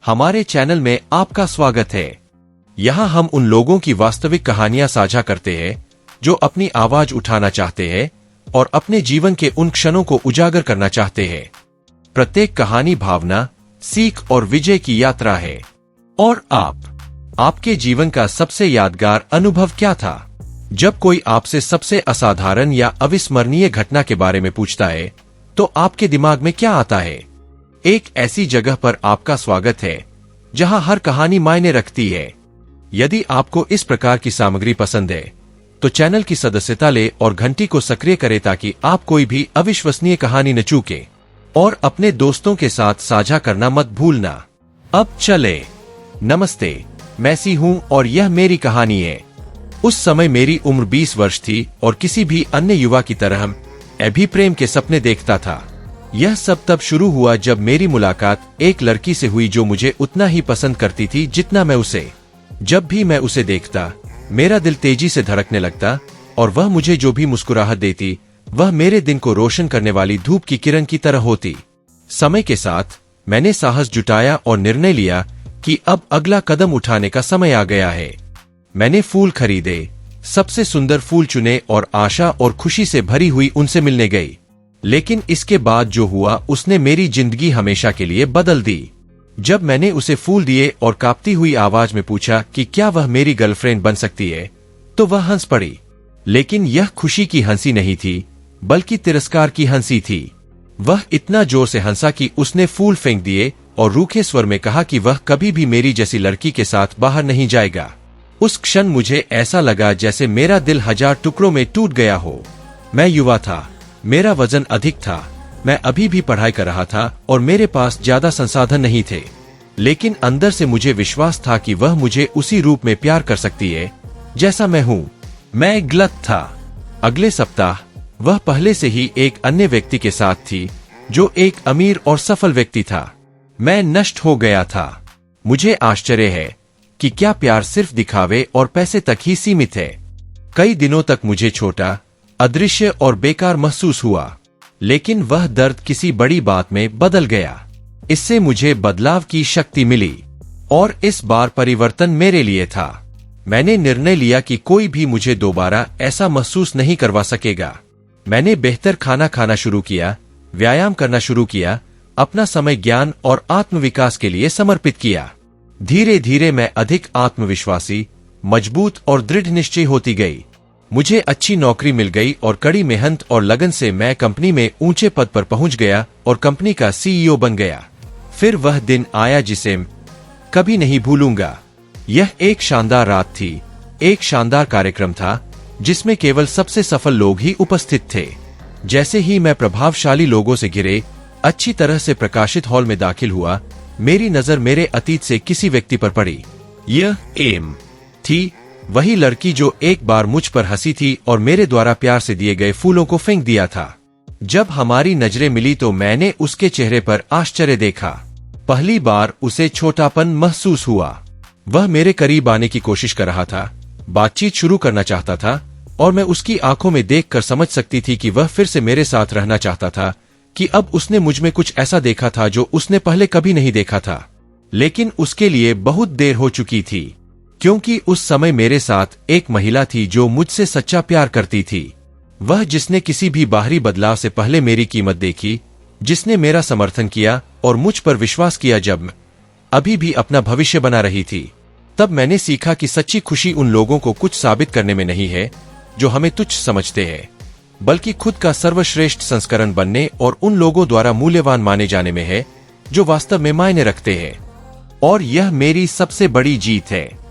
हमारे चैनल में आपका स्वागत है। यहाँ हम उन लोगों की वास्तविक कहानियां साझा करते हैं जो अपनी आवाज उठाना चाहते हैं और अपने जीवन के उन क्षणों को उजागर करना चाहते हैं। प्रत्येक कहानी भावना, सीख और विजय की यात्रा है। और आपके जीवन का सबसे यादगार अनुभव क्या था? जब कोई आपसे सबसे असाधारण या अविस्मरणीय घटना के बारे में पूछता है तो आपके दिमाग में क्या आता है? एक ऐसी जगह पर आपका स्वागत है जहां हर कहानी मायने रखती है। यदि आपको इस प्रकार की सामग्री पसंद है तो चैनल की सदस्यता ले और घंटी को सक्रिय करें ताकि आप कोई भी अविश्वसनीय कहानी न चूके, और अपने दोस्तों के साथ साझा करना मत भूलना। अब चले। नमस्ते, मैं सी हूं और यह मेरी कहानी है। उस समय मेरी उम्र 20 वर्ष थी और किसी भी अन्य युवा की तरह अभी प्रेम के सपने देखता था। यह सब तब शुरू हुआ जब मेरी मुलाकात एक लड़की से हुई जो मुझे उतना ही पसंद करती थी जितना मैं उसे। जब भी मैं उसे देखता मेरा दिल तेजी से धड़कने लगता और वह मुझे जो भी मुस्कुराहट देती वह मेरे दिन को रोशन करने वाली धूप की किरण की तरह होती। समय के साथ मैंने साहस जुटाया और निर्णय लिया कि अब अगला कदम उठाने का समय आ गया है। मैंने फूल खरीदे, सबसे सुंदर फूल चुने और आशा और खुशी से भरी हुई उनसे मिलने गई। लेकिन इसके बाद जो हुआ उसने मेरी जिंदगी हमेशा के लिए बदल दी। जब मैंने उसे फूल दिए और कांपती हुई आवाज में पूछा कि क्या वह मेरी गर्लफ्रेंड बन सकती है, तो वह हंस पड़ी। लेकिन यह खुशी की हंसी नहीं थी बल्कि तिरस्कार की हंसी थी। वह इतना जोर से हंसा कि उसने फूल फेंक दिए और रूखे स्वर में कहा कि वह कभी भी मेरी जैसी लड़की के साथ बाहर नहीं जाएगा। उस क्षण मुझे ऐसा लगा जैसे मेरा दिल 1000 टुकड़ों में टूट गया हो। मैं युवा था, मेरा वजन अधिक था, मैं अभी भी पढ़ाई कर रहा था और मेरे पास ज्यादा संसाधन नहीं थे। लेकिन अंदर से मुझे विश्वास था कि वह मुझे उसी रूप में प्यार कर सकती है जैसा मैं हूँ। मैं गलत था। अगले सप्ताह वह पहले से ही एक अन्य व्यक्ति के साथ थी जो एक अमीर और सफल व्यक्ति था। मैं नष्ट हो गया था। मुझे आश्चर्य है कि क्या प्यार सिर्फ दिखावे और पैसे तक ही सीमित है। कई दिनों तक मुझे छोटा, अदृश्य और बेकार महसूस हुआ, लेकिन वह दर्द किसी बड़ी बात में बदल गया। इससे मुझे बदलाव की शक्ति मिली और इस बार परिवर्तन मेरे लिए था। मैंने निर्णय लिया कि कोई भी मुझे दोबारा ऐसा महसूस नहीं करवा सकेगा। मैंने बेहतर खाना खाना शुरू किया, व्यायाम करना शुरू किया, अपना समय ज्ञान और आत्मविकास के लिए समर्पित किया। धीरे धीरे मैं अधिक आत्मविश्वासी, मजबूत और दृढ़ निश्चय होती गई। मुझे अच्छी नौकरी मिल गई और कड़ी मेहनत और लगन से मैं कंपनी में ऊंचे पद पर पहुंच गया और कंपनी का सीईओ बन गया। फिर वह दिन आया जिसे कभी नहीं भूलूंगा। यह एक शानदार रात थी, एक शानदार कार्यक्रम था जिसमें केवल सबसे सफल लोग ही उपस्थित थे। जैसे ही मैं प्रभावशाली लोगों से घिरे अच्छी तरह से प्रकाशित हॉल में दाखिल हुआ, मेरी नजर मेरे अतीत से किसी व्यक्ति पर पड़ी। यह एम थी, वही लड़की जो एक बार मुझ पर हंसी थी और मेरे द्वारा प्यार से दिए गए फूलों को फेंक दिया था। जब हमारी नजरें मिली तो मैंने उसके चेहरे पर आश्चर्य देखा। पहली बार उसे छोटापन महसूस हुआ। वह मेरे करीब आने की कोशिश कर रहा था, बातचीत शुरू करना चाहता था और मैं उसकी आंखों में देखकर समझ सकती थी कि वह फिर से मेरे साथ रहना चाहता था, कि अब उसने मुझ में कुछ ऐसा देखा था जो उसने पहले कभी नहीं देखा था। लेकिन उसके लिए बहुत देर हो चुकी थी, क्योंकि उस समय मेरे साथ एक महिला थी जो मुझसे सच्चा प्यार करती थी। वह जिसने किसी भी बाहरी बदलाव से पहले मेरी कीमत देखी, जिसने मेरा समर्थन किया और मुझ पर विश्वास किया जब मैं अभी भी अपना भविष्य बना रही थी। तब मैंने सीखा कि सच्ची खुशी उन लोगों को कुछ साबित करने में नहीं है जो हमें तुच्छ समझते हैं, बल्कि खुद का सर्वश्रेष्ठ संस्करण बनने और उन लोगों द्वारा मूल्यवान माने जाने में है जो वास्तव में मायने रखते हैं। और यह मेरी सबसे बड़ी जीत है।